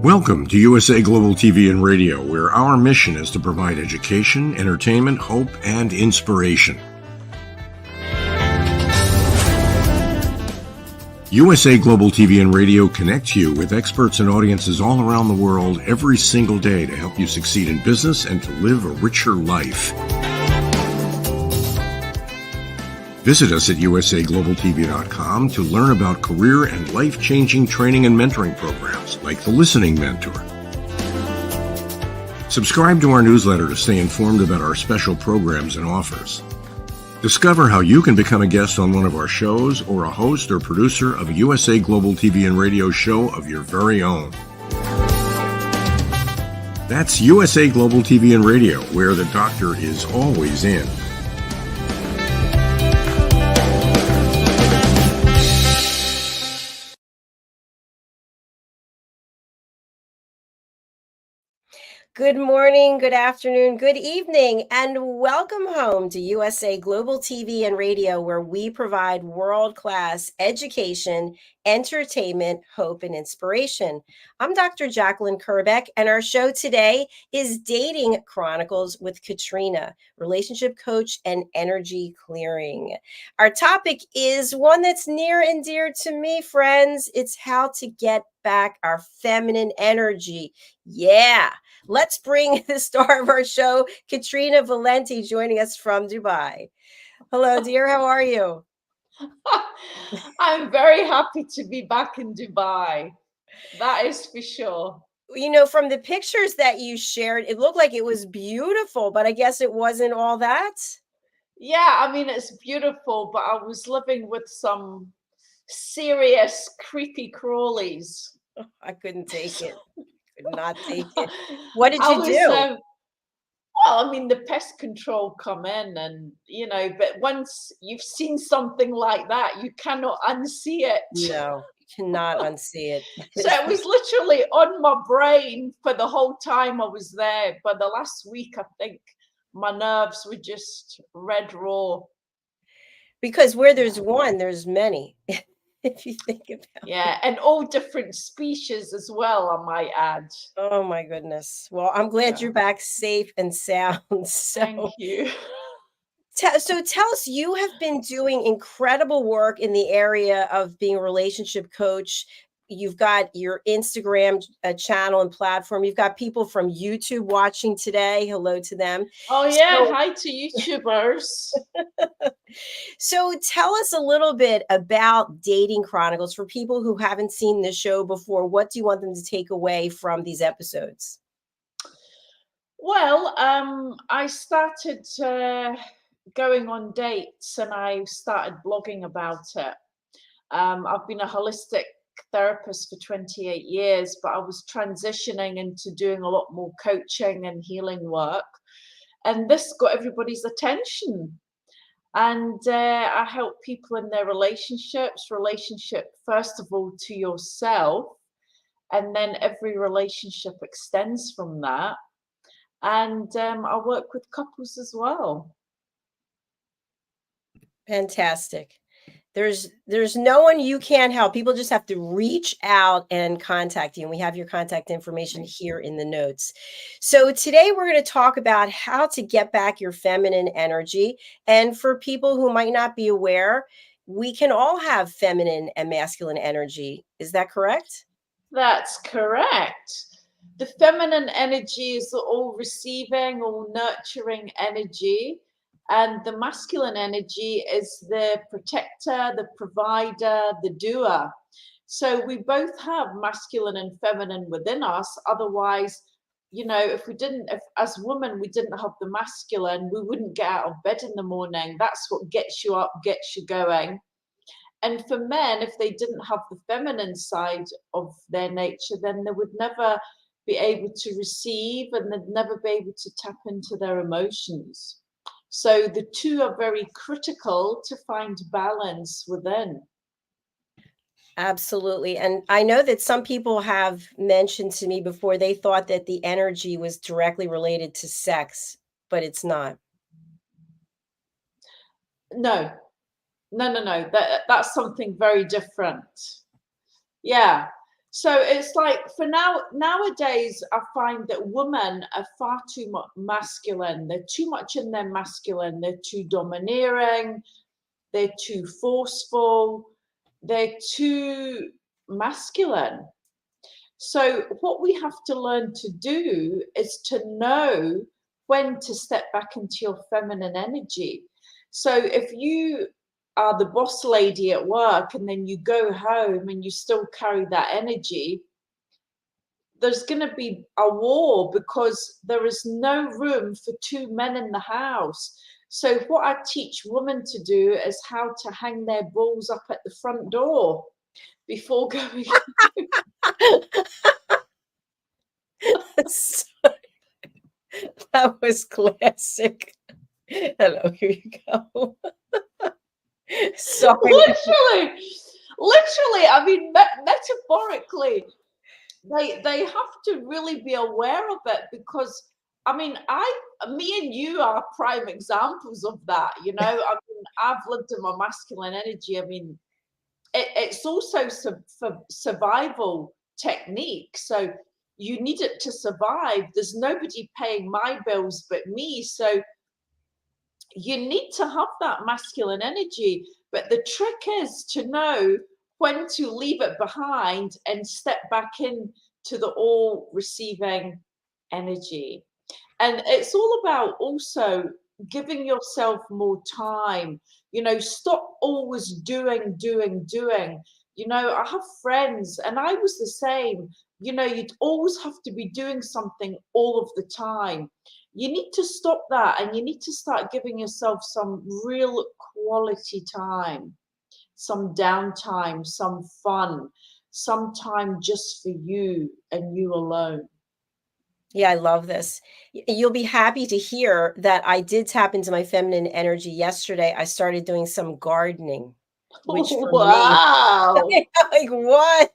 Welcome to USA Global TV and Radio, where our mission is to provide education, entertainment, hope, and inspiration. USA Global TV and Radio connects you with experts and audiences all around the world every single day to help you succeed in business and to live a richer life. Visit us at usaglobaltv.com to learn about career and life-changing training and mentoring programs like the Listening Mentor. Subscribe to our newsletter to stay informed about our special programs and offers. Discover how you can become a guest on one of our shows or a host or producer of a USA Global TV and Radio show of your very own. That's USA Global TV and Radio, where the doctor is always in. Good morning, good afternoon, good evening, and welcome home to USA Global TV and Radio, where we provide world-class education, entertainment, hope, and inspiration. I'm Dr. Jacalyn, and our show today is Dating Chronicles with Katrina, relationship coach and energy clearing. Our topic is one that's near and dear to me, friends. It's how to get back our feminine energy. Yeah. Let's bring the star of our show, Katrina Valente, joining us from Dubai. Hello, dear. How are you? I'm very happy to be back in Dubai. That is for sure. You know, from the pictures that you shared, it looked like it was beautiful, but I guess it wasn't all that. Yeah, I mean, it's beautiful, but I was living with some serious creepy crawlies. Oh, I couldn't take it. Not take it. What did you do? Well, I mean, the pest control come in and, you know, but once you've seen something like that, you cannot unsee it. No, you cannot unsee it. So it was literally on my brain for the whole time I was there. But the last week, I think my nerves were just red raw. Because where there's one, there's many. If you think about it. Yeah, and all different species as well, I might add. Oh my goodness. Well, I'm glad you're back safe and sound. Thank you. So tell us, you have been doing incredible work in the area of being a relationship coach. You've got your Instagram channel and platform. You've got people from YouTube watching today. Hello to them. Oh, yeah. Hi to YouTubers. So tell us a little bit about Dating Chronicles for people who haven't seen the show before. What do you want them to take away from these episodes? Well, I started going on dates and I started blogging about it. I've been a holistic therapist for 28 years, but I was transitioning into doing a lot more coaching and healing work. And this got everybody's attention. And I help people in their relationship, first of all, to yourself. And then every relationship extends from that. And I work with couples as well. Fantastic. There's no one you can't help. People just have to reach out and contact you. And we have your contact information here in the notes. So today we're going to talk about how to get back your feminine energy. And for people who might not be aware, we can all have feminine and masculine energy. Is that correct? That's correct. The feminine energy is all receiving, all nurturing energy. And the masculine energy is the protector, the provider, the doer. So we both have masculine and feminine within us. Otherwise, you know, if as women, we didn't have the masculine, we wouldn't get out of bed in the morning. That's what gets you up, gets you going. And for men, if they didn't have the feminine side of their nature, then they would never be able to receive and they'd never be able to tap into their emotions. So the two are very critical to find balance within. Absolutely. And I know that some people have mentioned to me before they thought that the energy was directly related to sex, but it's not. No. That's something very different. Yeah. So it's like for nowadays, I find that women are far too much masculine. They're too much in their masculine. They're too domineering. They're too forceful. They're too masculine. So what we have to learn to do is to know when to step back into your feminine energy. So if you are the boss lady at work and then you go home and you still carry that energy, there's going to be a war because there is no room for two men in the house. So what I teach women to do is how to hang their balls up at the front door before going. That was classic. Hello, here you go. Sorry. Literally, I mean, metaphorically, they have to really be aware of it because, I mean, me and you are prime examples of that. You know, I mean, I've lived in my masculine energy. I mean, it's also for survival technique. So you need it to survive. There's nobody paying my bills but me. So you need to have that masculine energy. But the trick is to know when to leave it behind and step back in to the all receiving energy. And it's all about also giving yourself more time. You know, stop always doing. You know, I have friends and I was the same. You know, you'd always have to be doing something all of the time. You need to stop that and you need to start giving yourself some real quality time, some downtime, some fun, some time just for you and you alone. Yeah, I love this. You'll be happy to hear that I did tap into my feminine energy yesterday. I started doing some gardening, which for me, Wow. like what?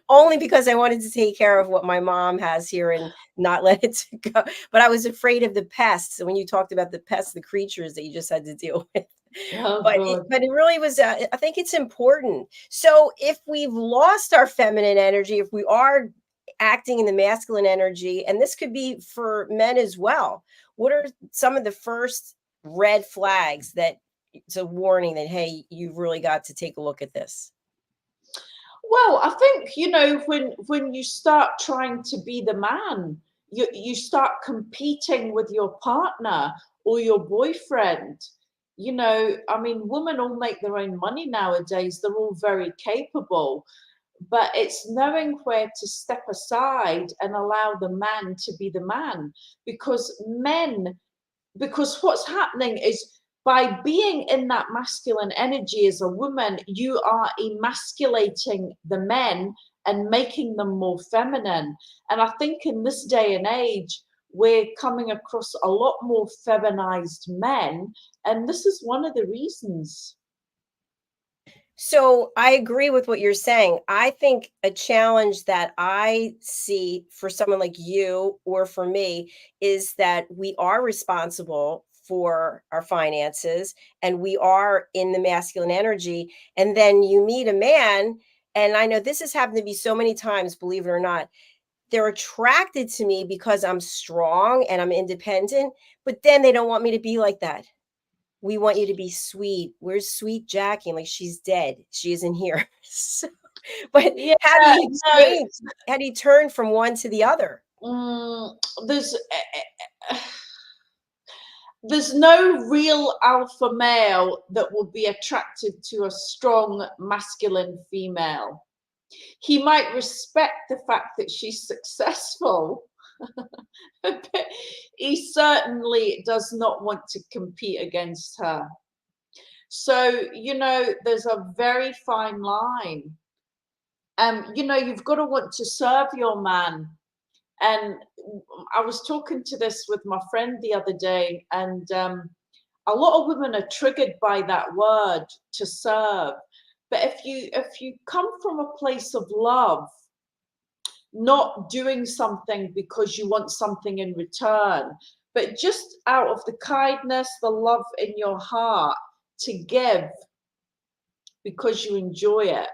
Only because I wanted to take care of what my mom has here and not let it go. But I was afraid of the pests. And when you talked about the pests, the creatures that you just had to deal with. Oh, But it really was, I think it's important. So if we've lost our feminine energy, if we are acting in the masculine energy, and this could be for men as well, what are some of the first red flags that it's a warning that, hey, you've really got to take a look at this? Well, I think, you know, when you start trying to be the man, you start competing with your partner or your boyfriend. You know, I mean, women all make their own money nowadays. They're all very capable, but it's knowing where to step aside and allow the man to be the man. Because what's happening is by being in that masculine energy as a woman, you are emasculating the men and making them more feminine. And I think in this day and age, we're coming across a lot more feminized men. And this is one of the reasons. So I agree with what you're saying. I think a challenge that I see for someone like you or for me is that we are responsible for our finances and we are in the masculine energy. And then you meet a man, and I know this has happened to me so many times, believe it or not. They're attracted to me because I'm strong and I'm independent, but then they don't want me to be like that. We want you to be sweet. Where's sweet Jackie? Like, she's dead. She isn't here. So, but Yeah, how do you no, change? How do you turn from one to the other? there's there's no real alpha male that will be attracted to a strong masculine female. He might respect the fact that she's successful, but he certainly does not want to compete against her. So, you know, there's a very fine line. You know, you've got to want to serve your man. And I was talking to this with my friend the other day, and a lot of women are triggered by that word, to serve. But if you come from a place of love, not doing something because you want something in return, but just out of the kindness, the love in your heart to give because you enjoy it.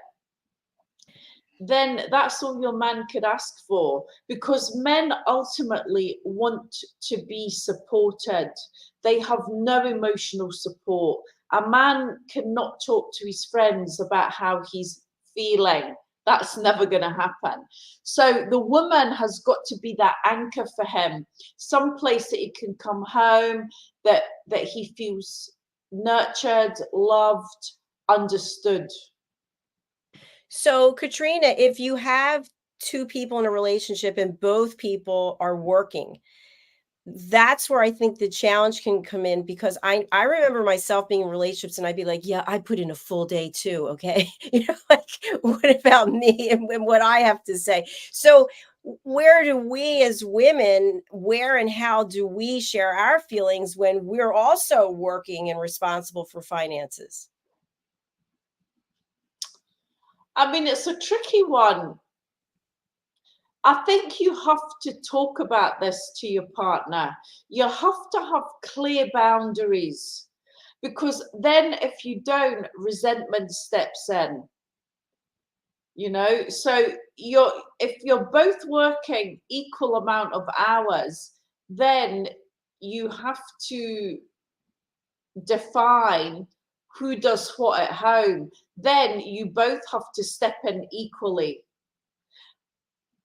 then that's all your man could ask for, because men ultimately want to be supported. They have no emotional support. A man cannot talk to his friends about how he's feeling. That's never going to happen. So the woman has got to be that anchor for him, some place that he can come home, that he feels nurtured, loved, understood. So, Katrina, if you have two people in a relationship and both people are working, that's where I think the challenge can come in, because I remember myself being in relationships and I'd be like, yeah, I put in a full day too. Okay. Like, what about me and what I have to say? So, where do we as women, where and how do we share our feelings when we're also working and responsible for finances? I mean, it's a tricky one. I think you have to talk about this to your partner. You have to have clear boundaries, because then if you don't, resentment steps in. So if you're both working equal amount of hours, then you have to define who does what at home. Then you both have to step in equally.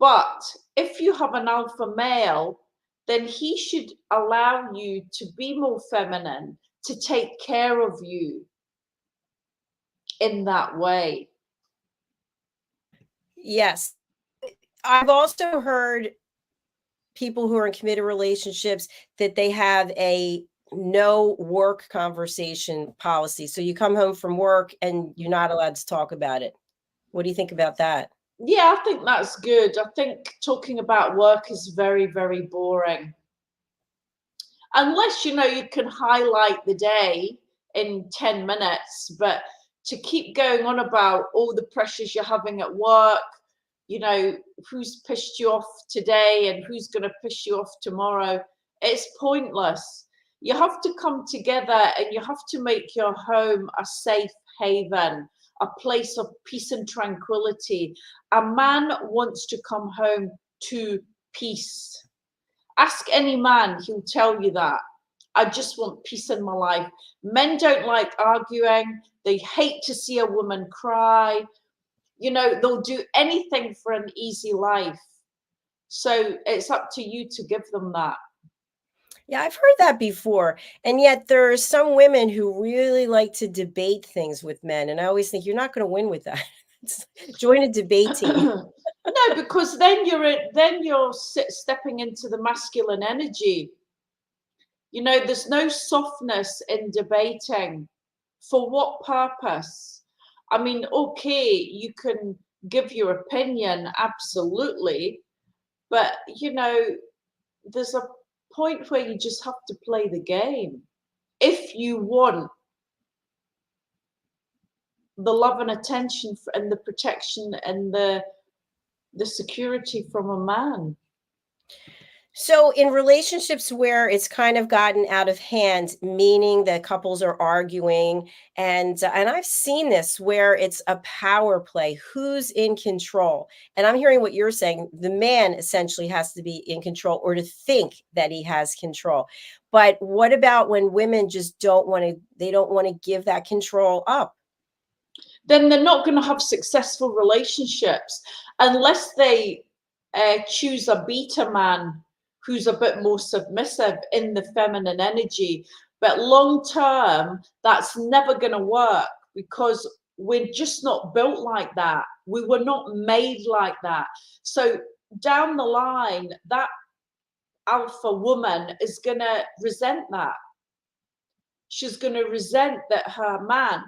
But if you have an alpha male, then he should allow you to be more feminine, to take care of you in that way. Yes. I've also heard people who are in committed relationships that they have a no work conversation policy. So you come home from work and you're not allowed to talk about it. What do you think about that? Yeah, I think that's good. I think talking about work is very, very boring. Unless, you can highlight the day in 10 minutes, but to keep going on about all the pressures you're having at work, who's pissed you off today and who's going to piss you off tomorrow, it's pointless. You have to come together and you have to make your home a safe haven, a place of peace and tranquility. A man wants to come home to peace. Ask any man, he'll tell you that. I just want peace in my life. Men don't like arguing. They hate to see a woman cry. They'll do anything for an easy life. So it's up to you to give them that. Yeah, I've heard that before. And yet there are some women who really like to debate things with men. And I always think you're not going to win with that. Join a debate team. No, because then you're stepping into the masculine energy. There's no softness in debating. For what purpose? I mean, okay, you can give your opinion, absolutely, but there's a point where you just have to play the game if you want the love and attention and the protection and the security from a man. So in relationships where it's kind of gotten out of hand, meaning that couples are arguing, and I've seen this where it's a power play, who's in control? And I'm hearing what you're saying, the man essentially has to be in control or to think that he has control. But what about when women just don't want to give that control up? Then they're not going to have successful relationships unless they choose a beta man who's a bit more submissive in the feminine energy. But long term, that's never going to work, because we're just not built like that. We were not made like that. So down the line, that alpha woman is going to resent that. She's going to resent that her man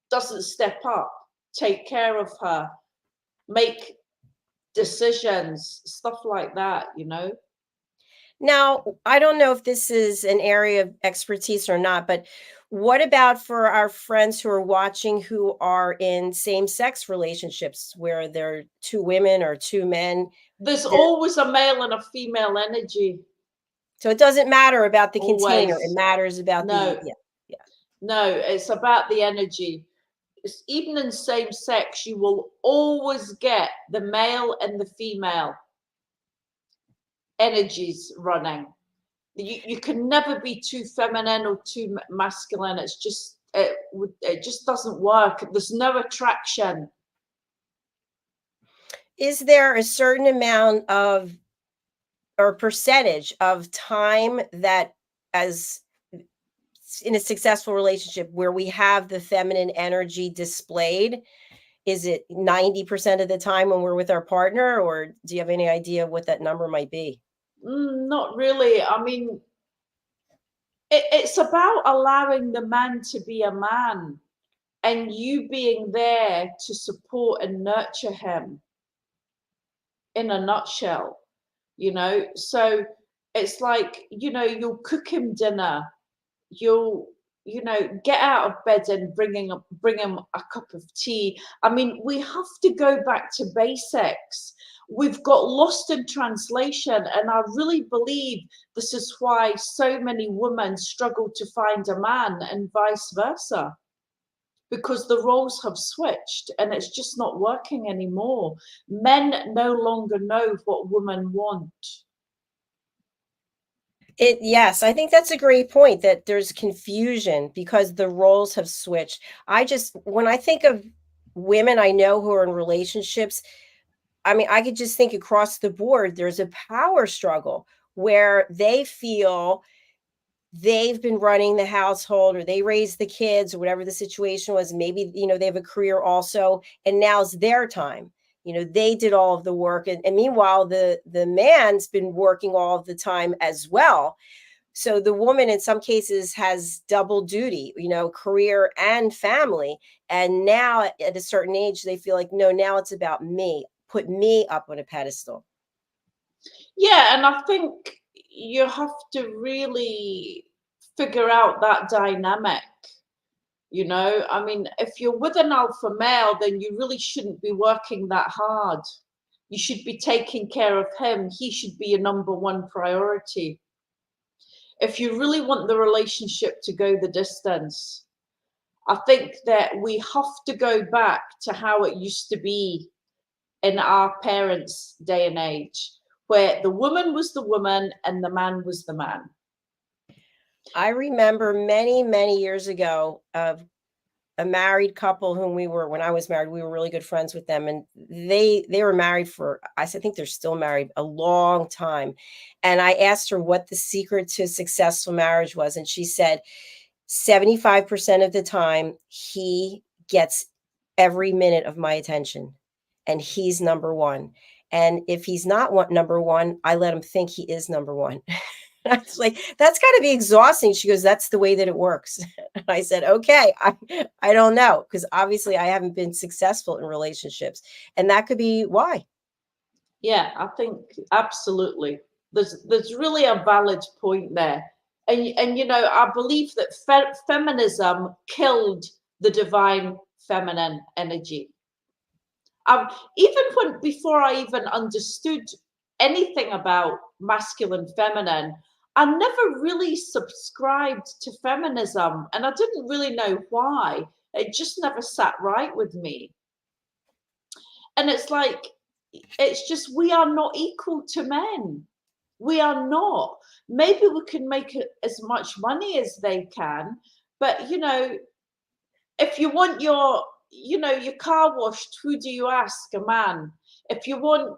doesn't step up, take care of her, make decisions, stuff like that. Now, I don't know if this is an area of expertise or not, but what about for our friends who are watching who are in same-sex relationships where there are two women or two men? There's always a male and a female energy. So it doesn't matter about the container. Always. It matters about No. yeah. No, it's about the energy. even in same sex, you will always get the male and the female energies running. You can never be too feminine or too masculine. It's just, it just doesn't work. There's no attraction. Is there a certain amount of or percentage of time that, as in a successful relationship, where we have the feminine energy displayed? Is it 90% of the time when we're with our partner, or do you have any idea what that number might be? Not really. I mean, it's about allowing the man to be a man and you being there to support and nurture him, in a nutshell, you know. So it's like, you know, you'll cook him dinner, you'll, you know, get out of bed and bring him a cup of tea. I mean, we have to go back to basics. We've got lost in translation, and I really believe this is why so many women struggle to find a man and vice versa, because the roles have switched and it's just not working anymore. Men no longer know what women want. Yes, I think that's a great point, that there's confusion because the roles have switched. When I think of women I know who are in relationships, I mean, I could just think across the board, there's a power struggle where they feel they've been running the household, or they raised the kids, or whatever the situation was. Maybe, you know, they have a career also, and now's their time. You know, they did all of the work, and meanwhile, the man's been working all of the time as well. So the woman in some cases has double duty, you know, career and family. And now at a certain age, they feel like, no, now it's about me. Put me up on a pedestal. Yeah, and I think you have to really figure out that dynamic. You know, I mean, if you're with an alpha male, then you really shouldn't be working that hard. You should be taking care of him. He should be your number one priority. If you really want the relationship to go the distance, I think that we have to go back to how it used to be in our parents' day and age, where the woman was the woman and the man was the man. I remember many, many years ago of a married couple when I was married, we were really good friends with them. And they were married for, I think they're still married, a long time. And I asked her what the secret to a successful marriage was. And she said, 75% of the time, he gets every minute of my attention, and he's number one. And if he's not number one, I let him think he is number one. I was like, that's got to be exhausting. She goes, that's the way that it works. And I said, okay, I don't know, because obviously I haven't been successful in relationships, and that could be why. Yeah, I think absolutely. There's really a valid point there. And you know, I believe that feminism killed the divine feminine energy. Even before I even understood anything about masculine feminine, I never really subscribed to feminism, and I didn't really know why. It just never sat right with me. And it's like, it's just, we are not equal to men. We are not. Maybe we can make as much money as they can, but you know, if you want your, you know, your car washed, who do you ask? A man. If you want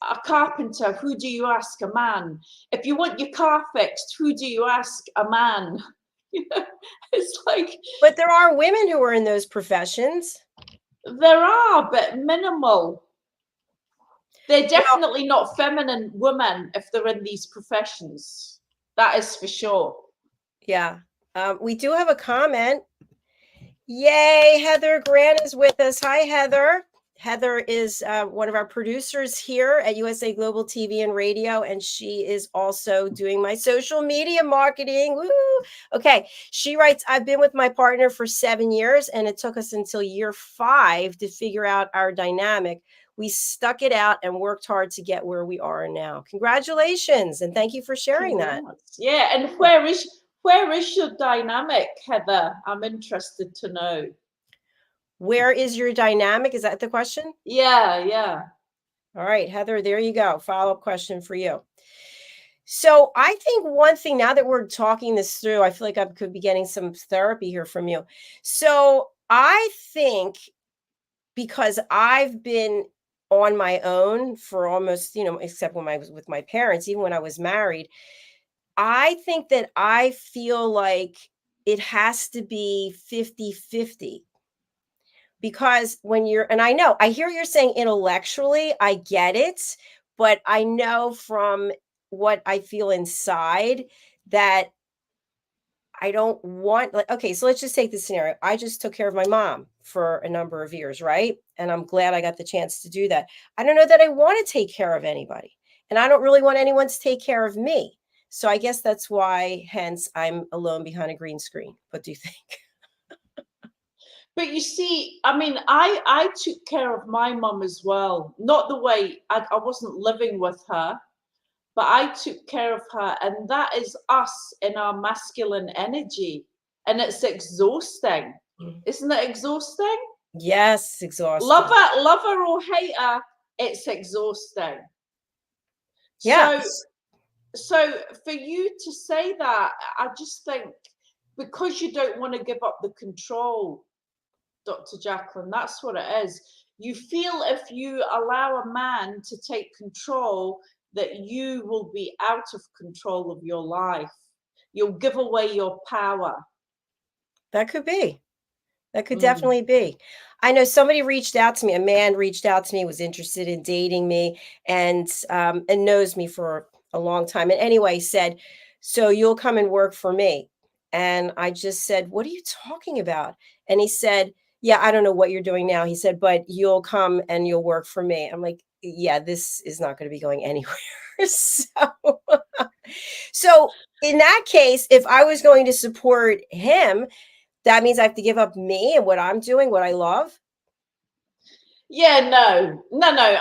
a carpenter, who do you ask? A man. If you want your car fixed, who do you ask? A man. You know, it's like, But there are women who are in those professions. there are, but minimal. They're definitely not feminine women if they're in these professions. That is for sure. Yeah. We do have a comment. Yay, Heather Grant is with us. Hi, Heather. Heather is one of our producers here at USA Global TV and Radio, and she is also doing my social media marketing. Woo! Okay, she writes, I've been with my partner for 7 years, and it took us until year 5 to figure out our dynamic. We stuck it out and worked hard to get where we are now. Congratulations, and thank you for sharing that. Yeah, and where is your dynamic, Heather? I'm interested to know. Where is your dynamic? Is that the question? Yeah. All right, Heather, there you go. Follow-up question for you. So I think one thing, now that we're talking this through, I feel like I could be getting some therapy here from you. So I think, because I've been on my own for almost, except when I was with my parents, even when I was married, I think that I feel like it has to be 50-50. Because when you're, and I hear you're saying intellectually, I get it, but I know from what I feel inside that I don't want, like, okay, so let's just take this scenario. I just took care of my mom for a number of years, right? And I'm glad I got the chance to do that. I don't know that I want to take care of anybody. And I don't really want anyone to take care of me. So I guess that's why, hence, I'm alone behind a green screen. What do you think? But you see, I mean, I took care of my mum as well. Not the way I wasn't living with her, but I took care of her. And that is us in our masculine energy. And it's exhausting. Isn't it exhausting? Yes, exhausting. Love her or hate her, it's exhausting. Yes. So for you to say that, I just think because you don't want to give up the control, Dr. Jacalyn, that's what it is. You feel if you allow a man to take control, that you will be out of control of your life. You'll give away your power. That could be. That could definitely be. I know somebody reached out to me, a man reached out to me, was interested in dating me, and knows me for a long time. And anyway, said, "So you'll come and work for me?" And I just said, "What are you talking about?" And he said, "Yeah, I don't know what you're doing now." He said, "But you'll come and you'll work for me." I'm like, "Yeah, this is not going to be going anywhere." So, so in that case, if I was going to support him, that means I have to give up me and what I'm doing, what I love? Yeah, no.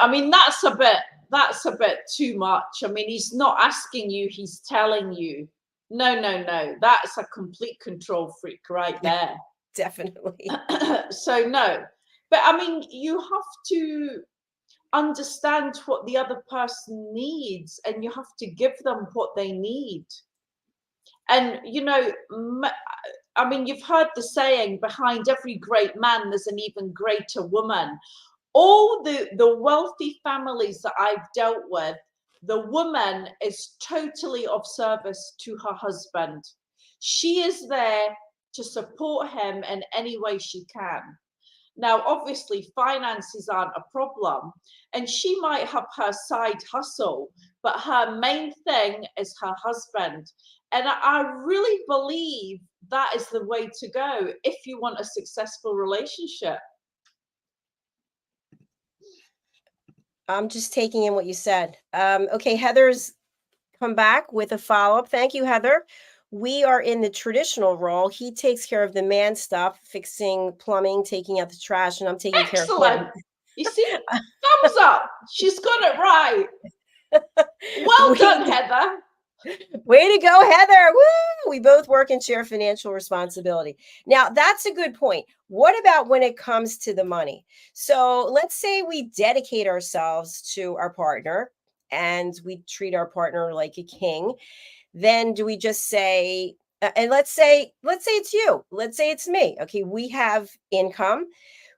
I mean, that's a bit too much. I mean, he's not asking you, he's telling you. No. That's a complete control freak right there. Definitely. So no. But I mean, you have to understand what the other person needs, and you have to give them what they need. And I mean, you've heard the saying, behind every great man there's an even greater woman. All the wealthy families that I've dealt with, the woman is totally of service to her husband. She is there to support him in any way she can. Now, obviously, finances aren't a problem, and she might have her side hustle, but her main thing is her husband. And I really believe that is the way to go if you want a successful relationship. I'm just taking in what you said. Okay, Heather's come back with a follow-up. Thank you, Heather. We are in the traditional role. He takes care of the man stuff, fixing plumbing, taking out the trash, and I'm taking care of Excellent. him. You see, thumbs up. She's got it right. Well done, Heather. Way to go, Heather. Woo! We both work and share financial responsibility. Now, that's a good point. What about when it comes to the money? So let's say we dedicate ourselves to our partner and we treat our partner like a king. Then do we just say, and let's say it's you. Let's say it's me. Okay, we have income,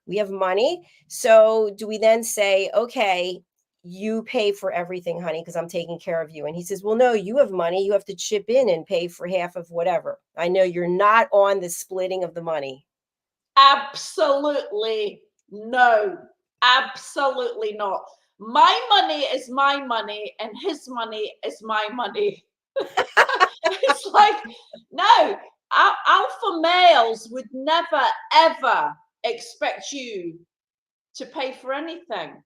we have money. So do we then say, okay, you pay for everything, honey, because I'm taking care of you? And he says, well, no, you have money. You have to chip in and pay for half of whatever. I know you're not on the splitting of the money. Absolutely no. Absolutely not. My money is my money, and his money is my money. It's like, no, alpha males would never, ever expect you to pay for anything.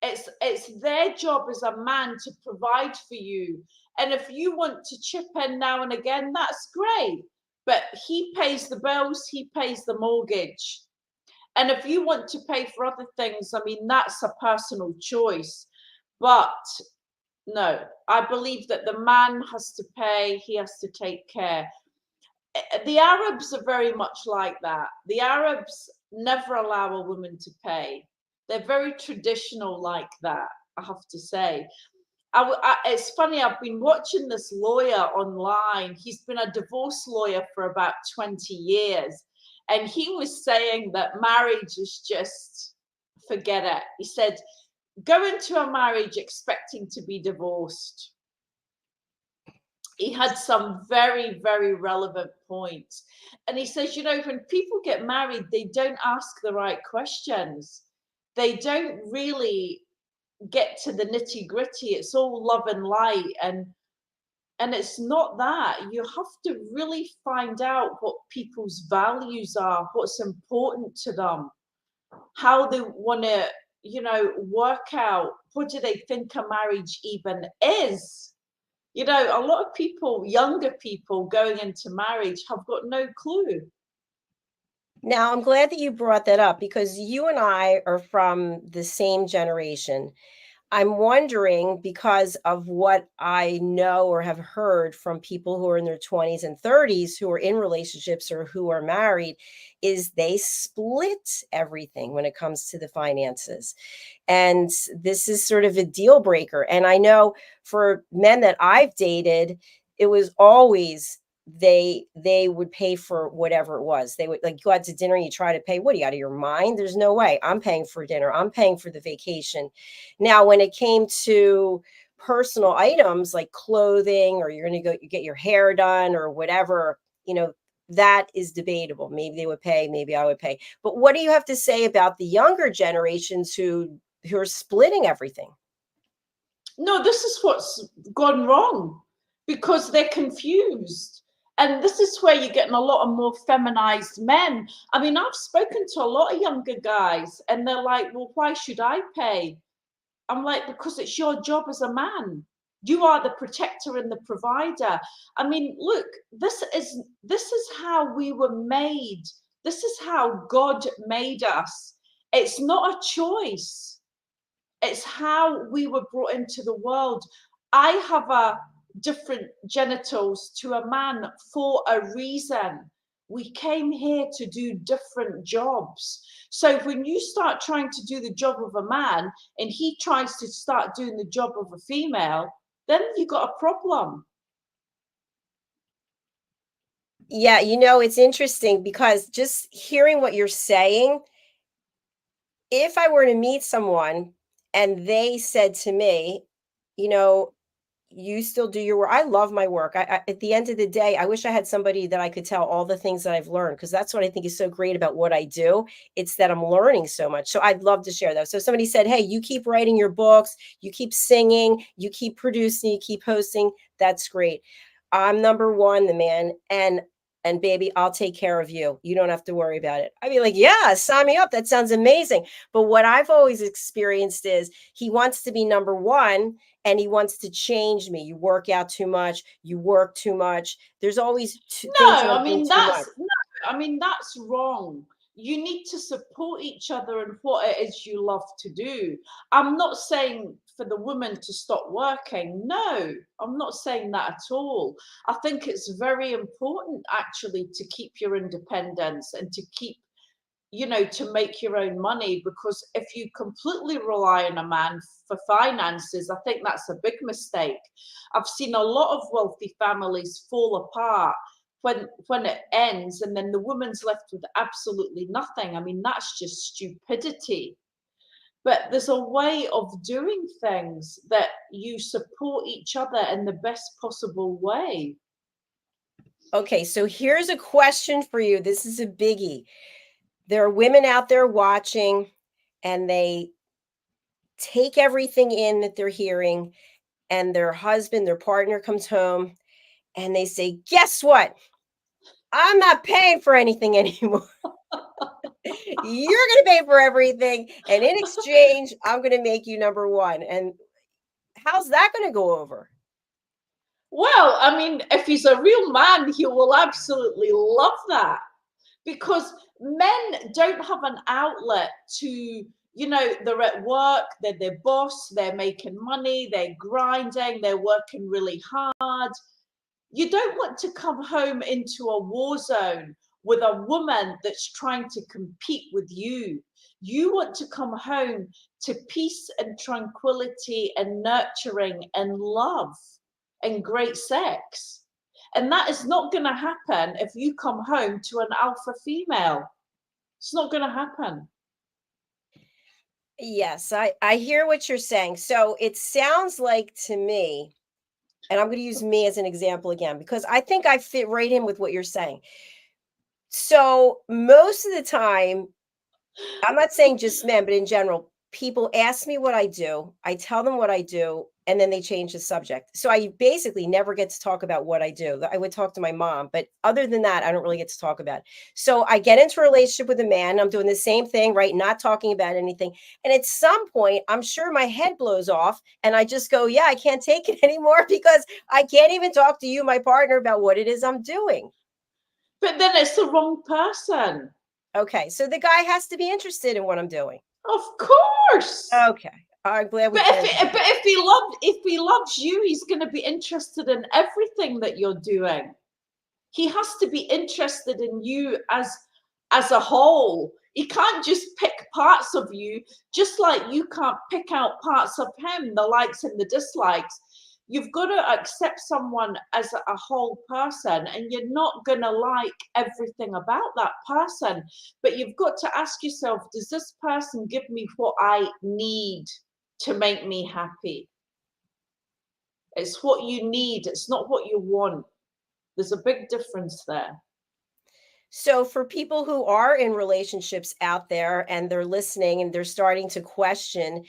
It's their job as a man to provide for you. And if you want to chip in now and again, that's great. But he pays the bills, he pays the mortgage. And if you want to pay for other things, I mean, that's a personal choice. But no, I believe that the man has to pay, he has to take care. The Arabs are very much like that. The Arabs never allow a woman to pay. They're very traditional like that, I have to say. It's funny, I've been watching this lawyer online. He's been a divorce lawyer for about 20 years. And he was saying that marriage is just, forget it. He said, go into a marriage expecting to be divorced. He had some very, very relevant points. And he says, you know, when people get married, they don't ask the right questions. They don't really get to the nitty gritty. It's all love and light. And it's not that. You have to really find out what people's values are, what's important to them, how they want to, you know, work out, what do they think a marriage even is? You know, a lot of people, younger people going into marriage have got no clue. Now, I'm glad that you brought that up because you and I are from the same generation. I'm wondering, because of what I know or have heard from people who are in their 20s and 30s who are in relationships or who are married, is they split everything when it comes to the finances. And this is sort of a deal breaker. And I know for men that I've dated, it was always they would pay for whatever it was. They would, like, go out to dinner, you try to pay. What, are you out of your mind? There's no way. I'm paying for dinner. I'm paying for the vacation. Now, when it came to personal items like clothing, or you're going to go you get your hair done or whatever, you know, that is debatable. Maybe they would pay, maybe I would pay. But what do you have to say about the younger generations who are splitting everything? No, this is what's gone wrong, because they're confused. And this is where you're getting a lot of more feminized men. I mean, I've spoken to a lot of younger guys and they're like, well, why should I pay? I'm like, because it's your job as a man. You are the protector and the provider. I mean, look, this is how we were made. This is how God made us. It's not a choice. It's how we were brought into the world. I have a different genitals to a man for a reason. We came here to do different jobs. So when you start trying to do the job of a man and he tries to start doing the job of a female, then you got a problem. Yeah, you know, it's interesting because just hearing what you're saying, if I were to meet someone and they said to me, you know, you still do your work. I love my work. At the end of the day, I wish I had somebody that I could tell all the things that I've learned, because that's what I think is so great about what I do. It's that I'm learning so much. So I'd love to share those. So somebody said, hey, you keep writing your books, you keep singing, you keep producing, you keep hosting. That's great. I'm number one, the man. And baby, I'll take care of you. You don't have to worry about it. I'd be like, yeah, sign me up. That sounds amazing. But what I've always experienced is he wants to be number one and he wants to change me. You work out too much. You work too much. There's always things that No, I'm doing too much. I mean, that's wrong. You need to support each other in what it is you love to do. I'm not saying for the woman to stop working. No, I'm not saying that at all. I think it's very important actually to keep your independence and to keep, you know, to make your own money, because if you completely rely on a man for finances, I think that's a big mistake. I've seen a lot of wealthy families fall apart when it ends, and then the woman's left with absolutely nothing. I mean, that's just stupidity. But there's a way of doing things that you support each other in the best possible way. Okay, so here's a question for you. This is a biggie. There are women out there watching and they take everything in that they're hearing, and their husband, their partner comes home and they say, guess what? I'm not paying for anything anymore. You're going to pay for everything. And in exchange, I'm going to make you number one. And how's that going to go over? Well, I mean, if he's a real man, he will absolutely love that, because men don't have an outlet to, you know, they're at work, they're their boss, they're making money, they're grinding, they're working really hard. You don't want to come home into a war zone with a woman that's trying to compete with you. You want to come home to peace and tranquility and nurturing and love and great sex. And that is not going to happen if you come home to an alpha female. It's not going to happen. Yes, I hear what you're saying. So it sounds like to me, and I'm going to use me as an example again, because I think I fit right in with what you're saying. So most of the time, I'm not saying just men, but in general, people ask me what I do. I tell them what I do, and then they change the subject. So I basically never get to talk about what I do. I would talk to my mom, but other than that, I don't really get to talk about it. So I get into a relationship with a man. I'm doing the same thing, right? Not talking about anything. And at some point, I'm sure my head blows off and I just go, yeah, I can't take it anymore because I can't even talk to you, my partner, about what it is I'm doing. But then it's the wrong person. Okay. So the guy has to be interested in what I'm doing. Of course. Okay. I'm glad we But if he loves you, he's going to be interested in everything that you're doing. He has to be interested in you as a whole. He can't just pick parts of you, just like you can't pick out parts of him, the likes and the dislikes. You've got to accept someone as a whole person, and you're not going to like everything about that person. But you've got to ask yourself, does this person give me what I need to make me happy? It's what you need. It's not what you want. There's a big difference there. So for people who are in relationships out there and they're listening and they're starting to question,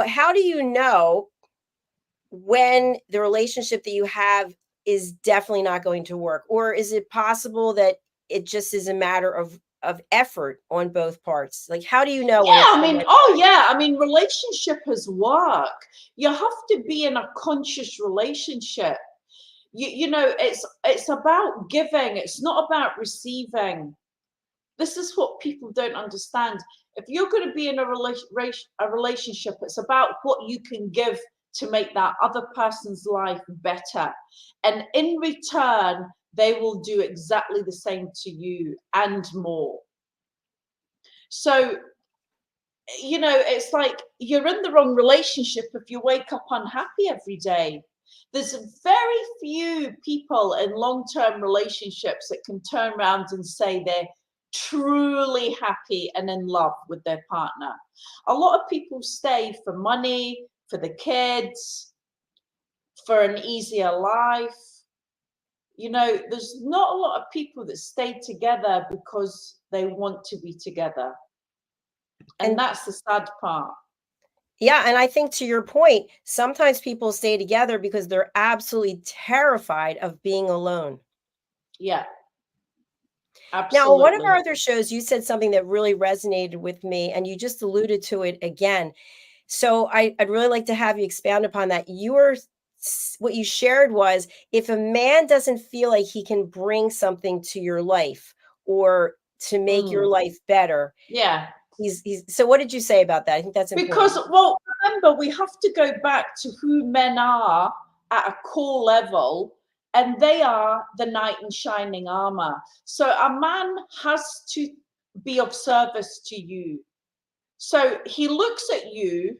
how do you know when the relationship that you have is definitely not going to work? Or is it possible that it just is a matter of effort on both parts? Like, how do you know? Yeah, I mean, relationship is work. You have to be in a conscious relationship. You know, it's about giving. It's not about receiving. This is what people don't understand. If you're going to be in a relationship, it's about what you can give to make that other person's life better. And in return, they will do exactly the same to you and more. So, you know, it's like you're in the wrong relationship if you wake up unhappy every day. There's very few people in long-term relationships that can turn around and say they're truly happy and in love with their partner. A lot of people stay for money, for the kids, for an easier life. You know, there's not a lot of people that stay together because they want to be together. And that's the sad part. Yeah. And I think to your point, sometimes people stay together because they're absolutely terrified of being alone. Yeah. Absolutely. Now, on one of our other shows, you said something that really resonated with me, and you just alluded to it again. So I'd really like to have you expand upon that. What you shared was, if a man doesn't feel like he can bring something to your life or to make your life better. Yeah. So what did you say about that? I think that's important. Because, well, remember, we have to go back to who men are at a core level, and they are the knight in shining armor. So a man has to be of service to you. So he looks at you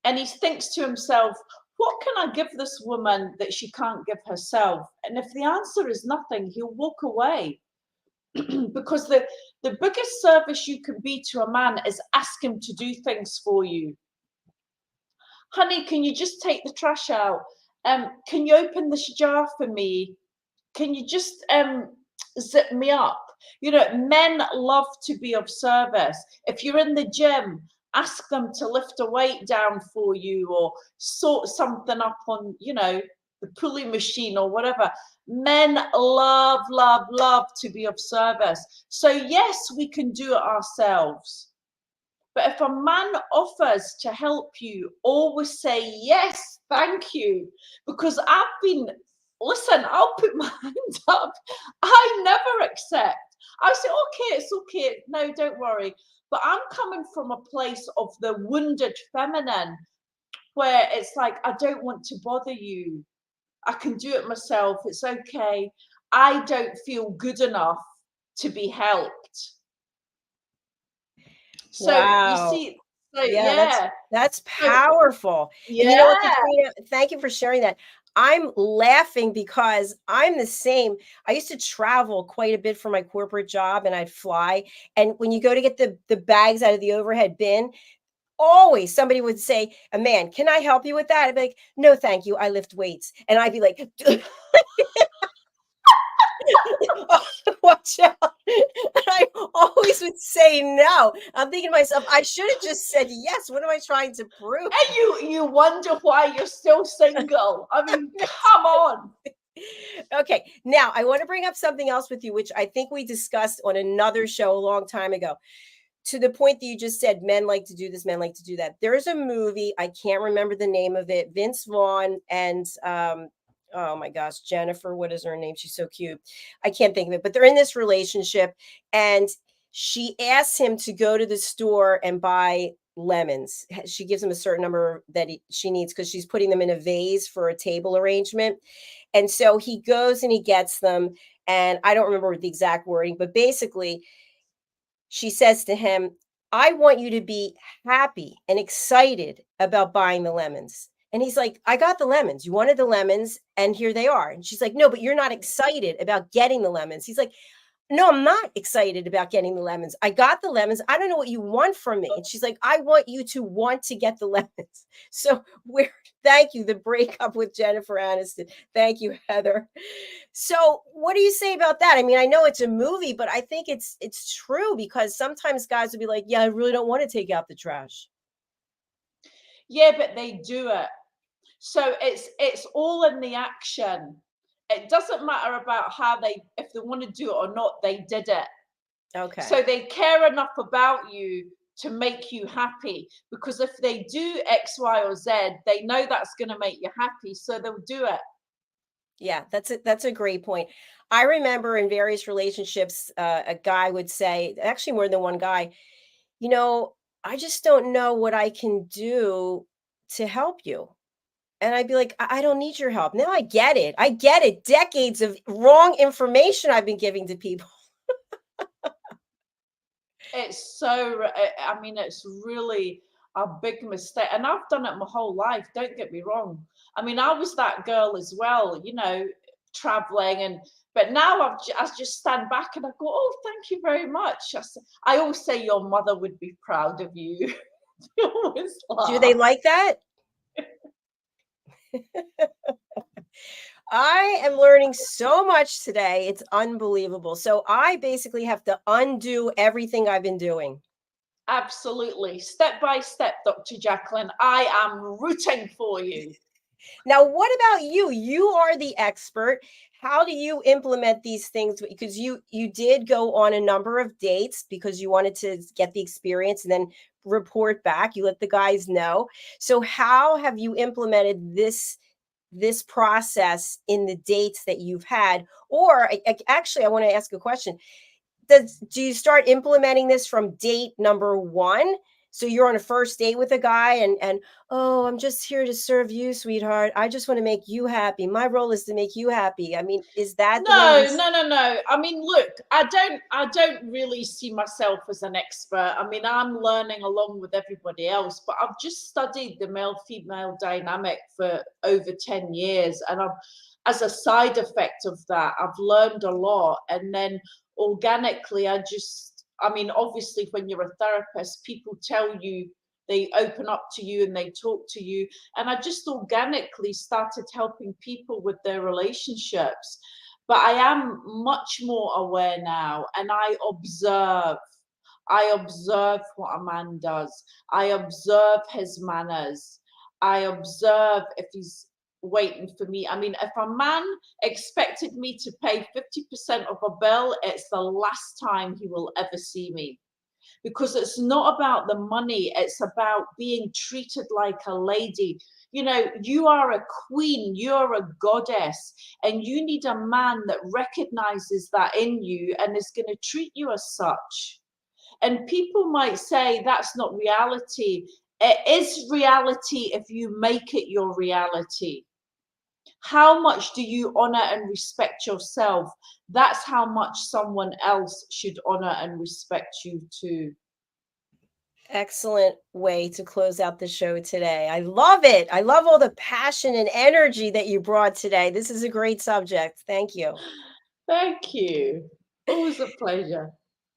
and he thinks to himself, what can I give this woman that she can't give herself? And if the answer is nothing, he'll walk away. Because the biggest service you can be to a man is ask him to do things for you. Honey, can you just take the trash out? Can you open this jar for me? Can you just zip me up? You know, men love to be of service. If you're in the gym, ask them to lift a weight down for you or sort something up on, you know, the pulley machine or whatever. Men love, love, love to be of service. So yes, we can do it ourselves. But if a man offers to help you, always say, yes, thank you. Because listen, I'll put my hand up. I never accept. I say, okay, it's okay. No, don't worry. But I'm coming from a place of the wounded feminine where it's like, I don't want to bother you. I can do it myself. It's okay. I don't feel good enough to be helped. So you Wow. see, so Yeah, yeah, that's so powerful. And you know what, yeah. Katrina, thank you for sharing that. I'm laughing because I'm the same. I used to travel quite a bit for my corporate job and I'd fly. And when you go to get the bags out of the overhead bin, always somebody would say, "A man, can I help you with that?" I'd be like, "No, thank you. I lift weights." And I'd be like, watch out. And I always would say no. I'm thinking to myself, I should have just said yes. What am I trying to prove? And you wonder why you're still single. I mean, come on. Okay, now I want to bring up something else with you, which I think we discussed on another show a long time ago. To the point that you just said, men like to do this, men like to do that. There's a movie, I can't remember the name of it. Vince Vaughn and oh my gosh, Jennifer, what is her name? She's so cute. I can't think of it, but they're in this relationship and she asks him to go to the store and buy lemons. She gives him a certain number that she needs because she's putting them in a vase for a table arrangement. And so he goes and he gets them. And I don't remember the exact wording, but basically, she says to him, I want you to be happy and excited about buying the lemons. And he's like, I got the lemons. You wanted the lemons, and here they are. And she's like, no, but you're not excited about getting the lemons. He's like, no, I'm not excited about getting the lemons. I got the lemons. I don't know what you want from me. And she's like, I want you to want to get the lemons. So thank you, the breakup with Jennifer Aniston. Thank you, Heather. So what do you say about that? I mean, I know it's a movie, but I think it's true because sometimes guys will be like, yeah, I really don't want to take out the trash. Yeah, but they do it. So it's all in the action. It doesn't matter about how if they want to do it or not, they did it. Okay. So they care enough about you to make you happy, because if they do X, Y, or Z, they know that's going to make you happy, so they'll do it. Yeah, that's a great point. I remember in various relationships, a guy would say, actually more than one guy, you know, I just don't know what I can do to help you. And I'd be like, I don't need your help. Now I get it. I get it. Decades of wrong information I've been giving to people. It's so, I mean, it's really a big mistake. And I've done it my whole life, don't get me wrong. I mean, I was that girl as well, you know, traveling. But now I just stand back and I go, oh, thank you very much. I always say your mother would be proud of you. You always Do they laugh. like that? I am learning so much today. It's unbelievable. So I basically have to undo everything I've been doing. Absolutely. Step by step, Dr. Jacalyn. I am rooting for you. Now, what about you? You are the expert. How do you implement these things? Because you did go on a number of dates because you wanted to get the experience and then report back. You let the guys know. So how have you implemented this process in the dates that you've had? Or actually, I want to ask a question. Do you start implementing this from date number one? So you're on a first date with a guy and oh, I'm just here to serve you, sweetheart. I just want to make you happy. My role is to make you happy. I mean, is that the way you No. I mean, look, I don't really see myself as an expert. I mean, I'm learning along with everybody else, but I've just studied the male-female dynamic for over 10 years. And as a side effect of that, I've learned a lot. And then organically, I mean, obviously, when you're a therapist, people tell you, they open up to you and they talk to you. And I just organically started helping people with their relationships. But I am much more aware now, and I observe. I observe what a man does. I observe his manners. I observe if he's waiting for me. I mean, if a man expected me to pay 50% of a bill, it's the last time he will ever see me. Because it's not about the money, it's about being treated like a lady. You know, you are a queen, you're a goddess, and you need a man that recognizes that in you and is going to treat you as such. And people might say that's not reality. It is reality if you make it your reality. How much do you honor and respect yourself? That's how much someone else should honor and respect you too. Excellent way to close out the show today. I love it. I love all the passion and energy that you brought today. This is a great subject. Thank you. Thank you. Always a pleasure.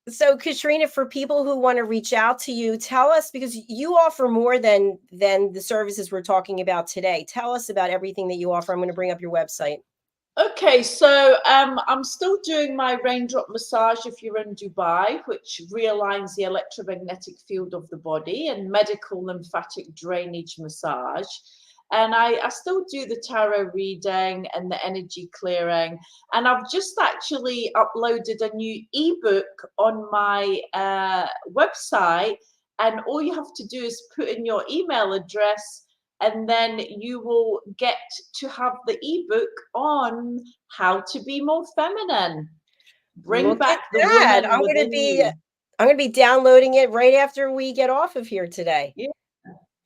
So, Katrina, for people who want to reach out to you, tell us, because you offer more than the services we're talking about today. Tell us about everything that you offer. I'm going to bring up your website. Okay, so I'm still doing my raindrop massage if you're in Dubai, which realigns the electromagnetic field of the body, and medical lymphatic drainage massage. And I still do the tarot reading and the energy clearing. And I've just actually uploaded a new ebook on my website. And all you have to do is put in your email address, and then you will get to have the ebook on how to be more feminine. Bring Look back at the that. woman within you. I'm going to be downloading it right after we get off of here today. Yeah.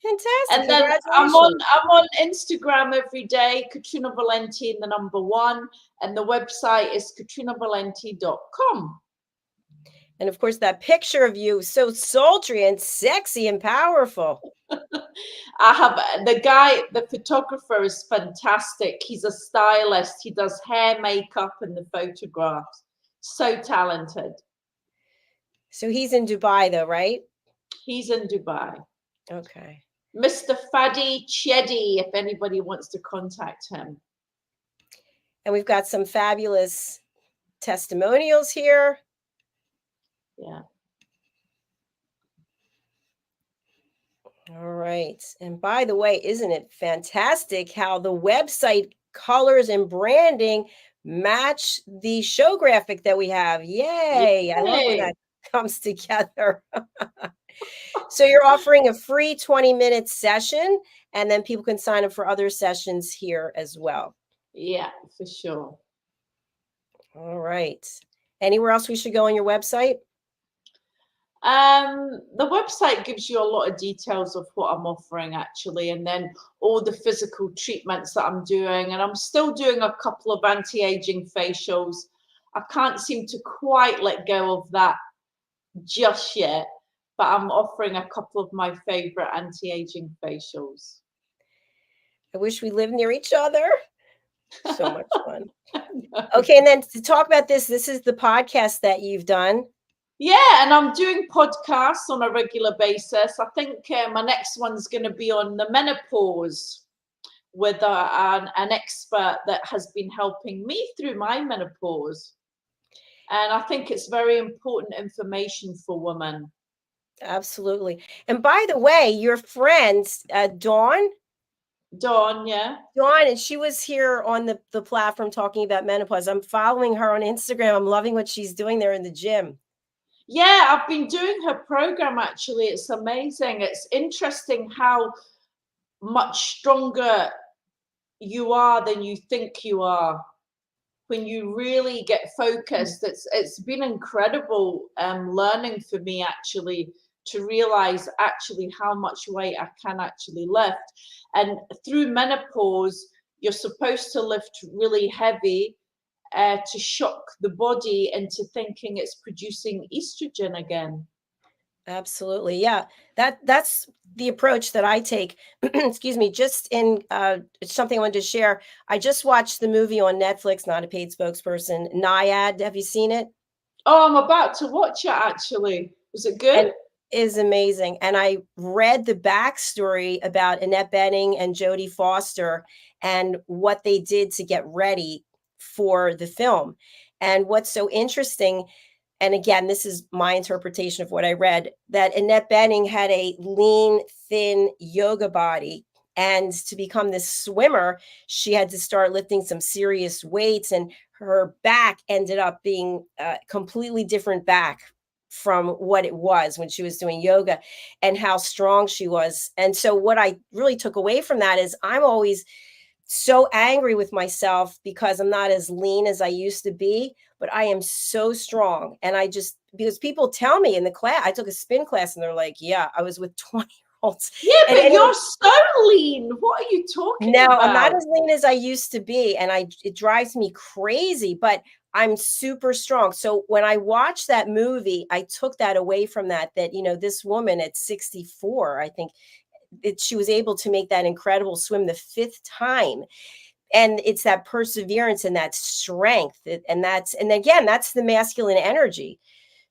Fantastic. And then Congratulations. I'm on Instagram every day, Katrina Valente, the number 1, and the website is katrinavalente.com. And of course, that picture of you, so sultry and sexy and powerful. I have the photographer is fantastic. He's a stylist. He does hair, makeup, and the photographs. So talented. So he's in Dubai, though, right? He's in Dubai. Okay. Mr. Fadi Chedi, if anybody wants to contact him. And we've got some fabulous testimonials here. Yeah. All right. And by the way, isn't it fantastic how the website colors and branding match the show graphic that we have? Yay. Yay. I love when that comes together. So you're offering a free 20-minute session, and then people can sign up for other sessions here as well. Yeah, for sure. All right. Anywhere else we should go on your website? The website gives you a lot of details of what I'm offering, actually, and then all the physical treatments that I'm doing. And I'm still doing a couple of anti-aging facials. I can't seem to quite let go of that just yet, but I'm offering a couple of my favorite anti-aging facials. I wish we lived near each other. So much fun. Okay, and then to talk about this is the podcast that you've done. Yeah, and I'm doing podcasts on a regular basis. I think my next one's going to be on the menopause with an expert that has been helping me through my menopause. And I think it's very important information for women. Absolutely. And by the way, your friend, Dawn, yeah. Dawn, and she was here on the platform talking about menopause. I'm following her on Instagram. I'm loving what she's doing there in the gym. Yeah, I've been doing her program, actually. It's amazing. It's interesting how much stronger you are than you think you are when you really get focused. It's been incredible learning for me, actually, to realize actually how much weight I can actually lift. And through menopause, you're supposed to lift really heavy to shock the body into thinking it's producing estrogen again. Absolutely. Yeah. That's the approach that I take. Excuse me. Just in it's something I wanted to share. I just watched the movie on Netflix, not a paid spokesperson, Naiad. Have you seen it? Oh, I'm about to watch it, actually. Was it good? And is amazing. And I read the backstory about Annette Bening and Jodie Foster and what they did to get ready for the film. And what's so interesting, and again, this is my interpretation of what I read, that Annette Bening had a lean, thin yoga body. And to become this swimmer, she had to start lifting some serious weights, and her back ended up being a completely different back from what it was when she was doing yoga, and how strong she was. And so what I really took away from that is I'm always so angry with myself because I'm not as lean as I used to be, but I am so strong. And because people tell me in the class, I took a spin class and they're like, yeah, I was with 20 Yeah, And but you're so lean. What are you talking no, about? I'm not as lean as I used to be, and it drives me crazy, but I'm super strong. So when I watched that movie, I took that away from that, this woman at 64, I think she was able to make that incredible swim the 5th time. And it's that perseverance and that strength. And again, that's the masculine energy.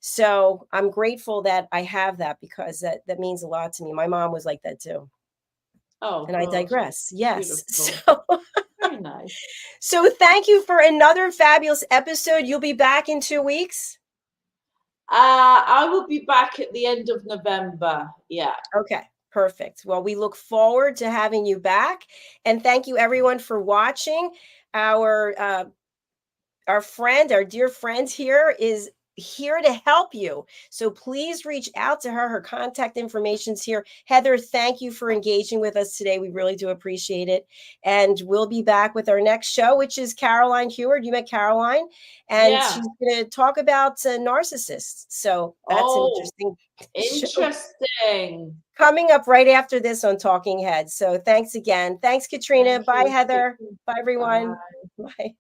So I'm grateful that I have that, because that means a lot to me. My mom was like that too. Oh, And I God. digress. Yes. Beautiful. Very nice. So thank you for another fabulous episode. You'll be back in 2 weeks? I will be back at the end of November. Yeah. Okay, perfect. Well, we look forward to having you back. And thank you everyone for watching. Our dear friend here is here to help you. So please reach out to her. Her contact information's here. Heather, thank you for engaging with us today. We really do appreciate it. And we'll be back with our next show, which is Caroline Heward. You met Caroline, and she's going to talk about narcissists. So that's an interesting show coming up right after this on Talking Heads. So thanks again. Thanks, Katrina. Bye, Heather. Bye, everyone. Bye.